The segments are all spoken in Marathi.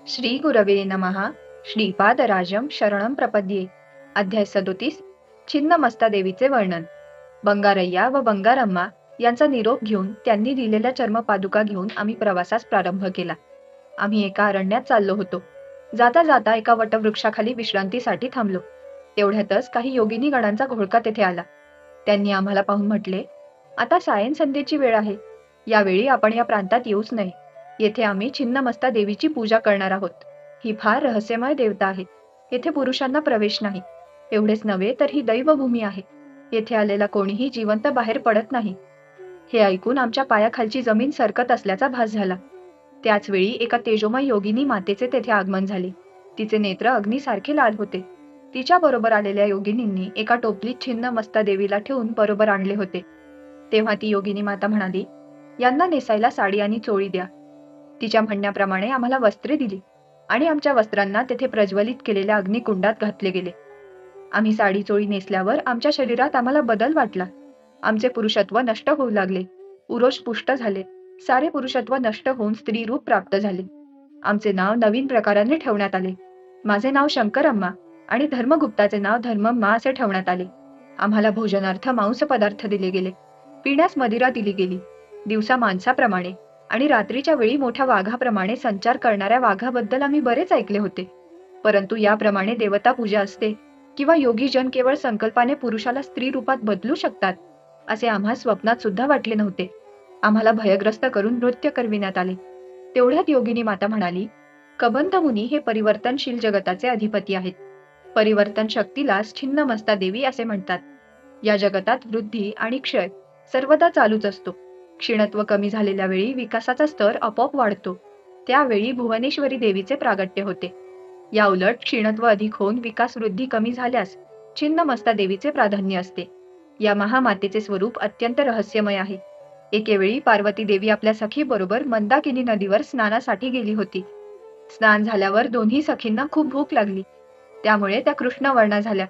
श्री गुरवे नमः. श्रीपादराजं शरणं प्रपद्ये. अध्याय 37. छिन्नमस्ता देवीचे वर्णन. बंगारय्या व बंगारम्मा यांचा निरोप घेऊन त्यांनी दिलेल्या चर्मपादुका घेऊन आम्ही प्रवासास प्रारंभ केला. आम्ही एका अरण्यात चाललो होतो. जाता जाता एका वटवृक्षाखाली विश्रांतीसाठी थांबलो. तेवढ्यातच काही योगिनी गणांचा घोळका तेथे आला. त्यांनी आम्हाला पाहून म्हटले, आता सायन संध्येची वेळ आहे. यावेळी आपण या प्रांतात येऊच नये. येथे आम्ही छिन्नमस्ता देवीची पूजा करणार आहोत. ही फार रहस्यमय देवता आहे. येथे पुरुषांना प्रवेश नाही. एवढेच नव्हे तर ही दैवभूमी आहे. येथे आलेला कोणीही जिवंत बाहेर पडत नाही. हे ऐकून आमच्या पायाखालची जमीन सरकत असल्याचा भास झाला. त्याच वेळी एका तेजोमय योगिनी मातेचे तेथे आगमन झाले. तिचे नेत्र अग्नीसारखे लाल होते. तिच्या बरोबर आलेल्या योगिनींनी एका टोपलीत छिन्नमस्ता देवीला ठेवून बरोबर आणले होते. तेव्हा ती योगिनी माता म्हणाली, यांना नेसायला साडी आणि चोळी द्या. तिच्या म्हणण्याप्रमाणे आम्हाला वस्त्रे दिली आणि आमच्या वस्त्रांना तेथे प्रज्वलित केलेल्या अग्निकुंडात घातले गेले. आम्ही साडी चोळी नेसल्यावर आमच्या शरीरात आम्हाला बदल वाटला. आमचे पुरुषत्व नष्ट होऊ लागले. उरोष पुष्ट झाले. सारे पुरुषत्व नष्ट होऊन स्त्री रूप प्राप्त झाले. आमचे नाव नवीन प्रकाराने ठेवण्यात आले. माझे नाव शंकरम्मा आणि धर्मगुप्ताचे नाव धर्मम्मा असे ठेवण्यात आले. आम्हाला भोजनार्थ मांस पदार्थ दिले गेले. पिण्यास मदिरा दिली गेली. दिवसा माणसाप्रमाणे आणि रात्रीच्या वेळी मोठ्या वाघाप्रमाणे संचार करणाऱ्या वाघाबद्दल आम्ही बरेच ऐकले होते. परंतु याप्रमाणे देवता पूजा असते किंवा योगीजन केवळ संकल्पाने पुरुषाला स्त्री रूपात बदलू शकतात असे आम्हा स्वप्नात सुद्धा वाटले नव्हते. आम्हाला भयग्रस्त करून नृत्य करविण्यात आले. तेवढ्यात योगिनी माता म्हणाली, कबंध मुनी हे परिवर्तनशील जगताचे अधिपती आहेत. परिवर्तन शक्तीलाच छिन्नमस्ता देवी असे म्हणतात. या जगतात वृद्धी आणि क्षय सर्वदा चालूच असतो. क्षीणत्व कमी झालेल्या वेळी विकासाचा स्तर आपोआप वाढतो. त्यावेळी भुवनेश्वरी देवीचे प्रागट्य होते. या उलट क्षीणत्व अधिक होऊन विकास वृद्धी कमी झाल्यास छिन्नमस्ता देवीचे प्राधान्य असते. या महामातेचे स्वरूप अत्यंत रहस्यमय आहे. एकेवेळी पार्वती देवी आपल्या सखी बरोबर मंदाकिनी नदीवर स्नानासाठी गेली होती. स्नान झाल्यावर दोन्ही सखींना खूप भूक लागली. त्यामुळे त्या कृष्णवर्णा झाल्या.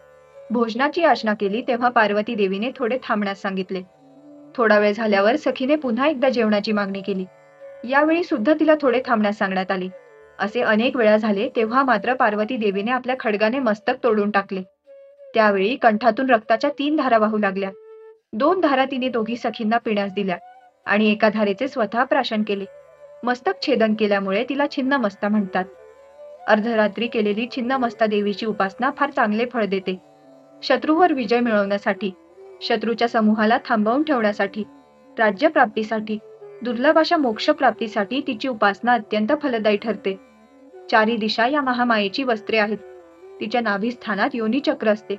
भोजनाची याचना केली तेव्हा पार्वती देवीने थोडे थांबण्यास सांगितले. थोडा वेळ झाल्यावर सखीने पुन्हा एकदा जेवणाची मागणी केली. यावेळी सुद्धा तिला थोडे थांबण्यास सांगण्यात आले. असे अनेक वेळा झाले तेव्हा मात्र पार्वती देवीने आपल्या खड्गाने मस्तक तोडून टाकले. त्यावेळी कंठातून रक्ताच्या 3 धारा वाहू लागल्या. 2 धारा तिने दोघी सखींना पिण्यास दिल्या आणि एका धारेचे स्वतः प्राशन केले. मस्तक छेदन केल्यामुळे तिला छिन्नमस्ता म्हणतात. अर्धरात्री केलेली छिन्नमस्ता देवीची उपासना फार चांगले फळ देते. शत्रूवर विजय मिळवण्यासाठी, शत्रूच्या समूहाला थांबवून ठेवण्यासाठी, राज्यप्राप्तीसाठी, दुर्लभ अशा मोक्षप्राप्तीसाठी तिची उपासना अत्यंत फलदायी ठरते. 4 दिशा या महामायेची वस्त्रे आहेत. तिच्या नाभिस्थानात योनिचक्र असते.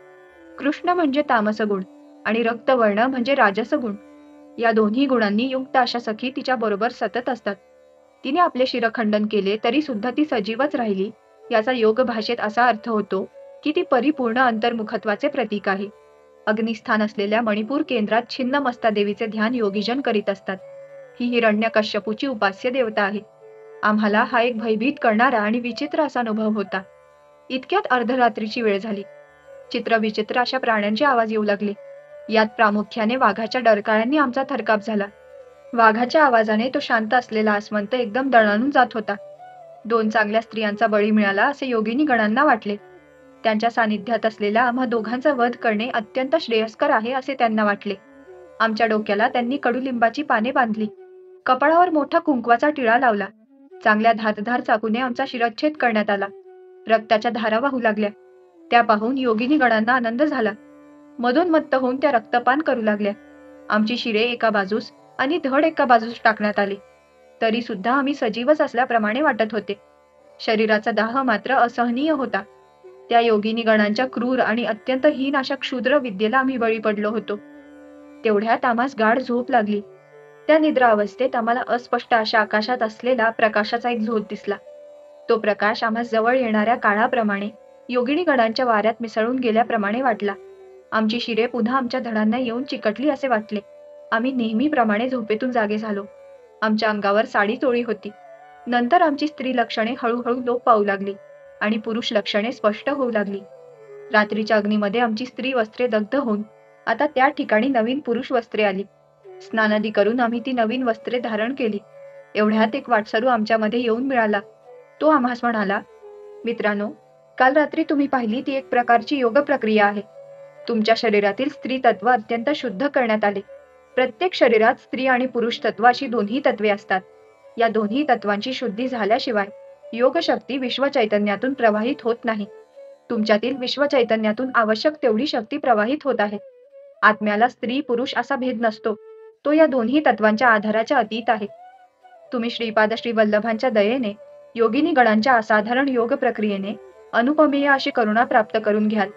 कृष्ण म्हणजे तामस गुण आणि रक्तवर्ण म्हणजे राजस गुण. या दोन्ही गुणांनी युक्त अशा सखी तिच्या बरोबर सतत असतात. तिने आपले शिरखंडन केले तरी सुद्धा ती सजीवच राहिली याचा योग भाषेत असा अर्थ होतो की ती परिपूर्ण अंतर्मुखत्वाचे प्रतीक आहे. अग्निस्थान असलेल्या मणिपूर केंद्रात छिन्नमस्ता देवीचे ध्यान योगीजन करीत असतात. ही हिरण्यकश्यपूची उपास्य देवता आहे. आम्हाला हा एक भयभीत करणारा आणि विचित्र असा अनुभव होता. इतक्यात अर्धरात्रीची वेळ झाली. चित्रविचित्र अशा प्राण्यांचे आवाज येऊ लागले. यात प्रामुख्याने वाघाच्या डरकाळ्यांनी आमचा थरकाप झाला. वाघाच्या आवाजाने तो शांत असलेला आसमंत एकदम दणाणून जात होता. 2 चांगल्या स्त्रियांचा बळी मिळाला असे योगिनी गणांना वाटले. त्यांच्या सानिध्यात असलेल्या आम्हा दोघांचा वध करणे अत्यंत श्रेयस्कर आहे असे त्यांना वाटले. आमच्या डोक्याला त्यांनी कडुलिंबाची पाने बांधली. कपाळावर मोठा कुंकवाचा टिळा लावला. चांगल्या धारधार चाकूने आमचा शिरच्छेद करण्यात आला. रक्ताच्या धारा वाहू लागल्या. त्या पाहून योगिनी गणांना आनंद झाला. मदोन्मत्त होऊन त्या रक्तपान करू लागल्या. आमची शिरे एका बाजूस आणि धड एका बाजूस टाकण्यात आले. तरी सुद्धा आम्ही सजीवच असल्याप्रमाणे वाटत होते. शरीराचा दाह मात्र असहनीय होता. त्या योगिनी गणांच्या क्रूर आणि अत्यंत हीन अशा क्षुद्र विद्येला आम्ही बळी पडलो होतो. तेवढ्यात आम्हास गाढ झोप लागली. त्या निद्रा अवस्थेत आम्हाला अस्पष्ट अशा आकाशात असलेला प्रकाशाचा एक झोत दिसला. तो प्रकाश आम्हास जवळ येणाऱ्या काळाप्रमाणे योगिनी गणांच्या वाऱ्यात मिसळून गेल्याप्रमाणे वाटला. आमची शिरे पुन्हा आमच्या धडांना येऊन चिकटली असे वाटले. आम्ही नेहमीप्रमाणे झोपेतून जागे झालो. आमच्या अंगावर साडी चोळी होती. नंतर आमची स्त्री लक्षणे हळूहळू लोप पावू लागली आणि पुरुष लक्षणे स्पष्ट होऊ लागली. रात्रीच्या अग्नीमध्ये आमची स्त्री वस्त्रे दग्ध होऊन आता त्या ठिकाणी नवीन पुरुष वस्त्रे आली. स्नानादी करून आम्ही ती नवीन वस्त्रे धारण केली. एवढ्यात एक वाटसरू आमच्यामध्ये येऊन मिळाला. तो आम्हास म्हणाला, मित्रांनो, काल रात्री तुम्ही पाहिली ती एक प्रकारची योग प्रक्रिया आहे. तुमच्या शरीरातील स्त्री तत्व अत्यंत शुद्ध करण्यात आले. प्रत्येक शरीरात स्त्री आणि पुरुष तत्व अशी दोन्ही तत्वे असतात. या दोन्ही तत्वांची शुद्धी झाल्याशिवाय योग शक्ती विश्व चैतन्यातून प्रवाहित होत नाही. तुमच्यातील विश्व चैतन्यातून आवश्यक तेवढी शक्ती प्रवाहित होत आहे. आत्म्याला स्त्री पुरुष असा भेद नसतो. तो या दोन्ही तत्वांच्या आधाराच्या अतीत आहे. तुम्ही श्रीपाद श्री वल्लभांच्या दयेने योगिनी गणांच्या असाधारण योग प्रक्रियेने अनुपमेय अशी करुणा प्राप्त करून घ्याल.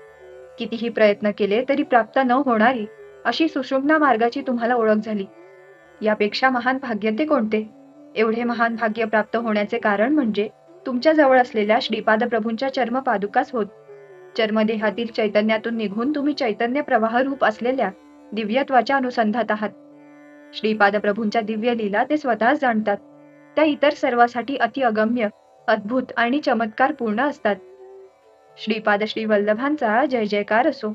कितीही प्रयत्न केले तरी प्राप्त न होणारी अशी सुषुम्ना मार्गाची तुम्हाला ओळख झाली. यापेक्षा महान भाग्य ते कोणते? एवढे महान भाग्य प्राप्त होण्याचे कारण म्हणजे तुमच्या जवळ असलेल्या श्रीपाद प्रभूंच्या चर्मपादुकाच होत. चर्मदेहातील चैतन्यातून निघून तुम्ही चैतन्य प्रवाह रूप असलेल्या दिव्यत्वाच्या अनुसंधात आहात. श्रीपाद प्रभूंच्या दिव्य लीला ते स्वतःच जाणतात. त्या इतर सर्वासाठी अति अगम्य, अद्भुत आणि चमत्कार पूर्ण असतात. श्रीपाद श्री वल्लभांचा जय जयकार असो.